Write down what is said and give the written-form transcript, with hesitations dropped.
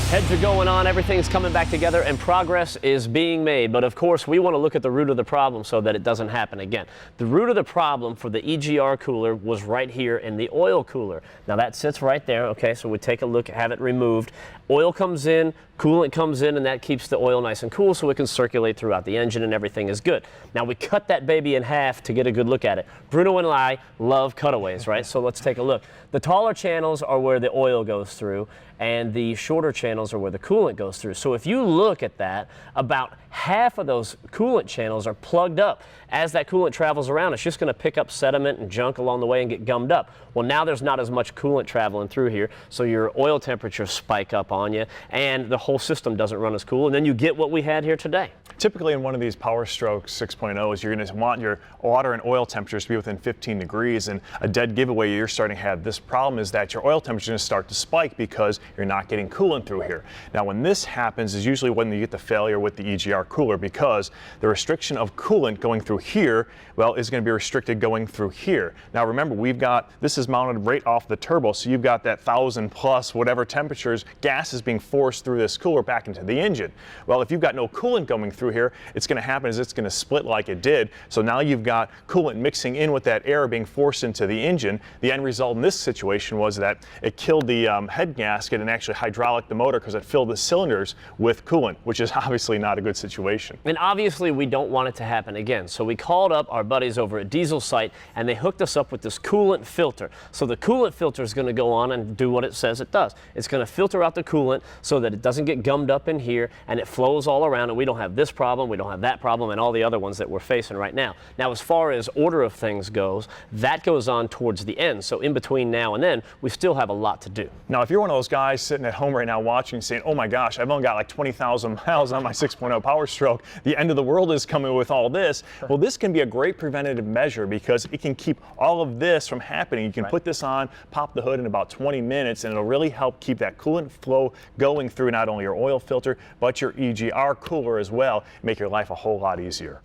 Heads are going on, everything's coming back together, and progress is being made. But of course, we want to look at the root of the problem so that it doesn't happen again. The root of the problem for the EGR cooler was right here in the oil cooler. Now that sits right there, okay, so we take a look, have it removed. Oil comes in, coolant comes in, and that keeps the oil nice and cool so it can circulate throughout the engine and everything is good. Now we cut that baby in half to get a good look at it. Bruno and I love cutaways, right? So let's take a look. The taller channels are where the oil goes through, and the shorter channels are where the coolant goes through. So if you look at that, about half of those coolant channels are plugged up. As that coolant travels around, it's just going to pick up sediment and junk along the way and get gummed up. Well, now there's not as much coolant traveling through here, so your oil temperatures spike up on you, and the whole system doesn't run as cool, and then you get what we had here today. Typically in one of these Powerstroke 6.0s, you're going to want your water and oil temperatures to be within 15 degrees, and a dead giveaway you're starting to have this problem is that your oil temperature is going to start to spike because you're not getting coolant through here. Now when this happens is usually when you get the failure with the EGR cooler, because the restriction of coolant going through here, well, is going to be restricted going through here. Now remember, this is mounted right off the turbo, so you've got that 1,000 plus whatever temperatures, gas is being forced through this cooler back into the engine. Well, if you've got no coolant going through here, it's going to happen is it's going to split like it did. So now you've got coolant mixing in with that air being forced into the engine. The end result in this situation was that it killed the head gasket and actually hydraulic the motor because it filled the cylinders with coolant, which is obviously not a good situation. And obviously we don't want it to happen again. So we called up our buddies over at Dieselsite and they hooked us up with this coolant filter. So the coolant filter is going to go on and do what it says it does. It's going to filter out the coolant so that it doesn't get gummed up in here and it flows all around, and we don't have this problem, we don't have that problem, and all the other ones that we're facing right now. Now as far as order of things goes, that goes on towards the end. So in between now and then, we still have a lot to do. Now if you're one of those guys sitting at home right now watching saying, oh my gosh, I've only got like 20,000 miles on my 6.0 Powerstroke, the end of the world is coming with all this. Well, this can be a great preventative measure because it can keep all of this from happening. You can put this on, pop the hood in about 20 minutes, and it'll really help keep that coolant flow going through not only your oil filter, but your EGR cooler as well, make your life a whole lot easier.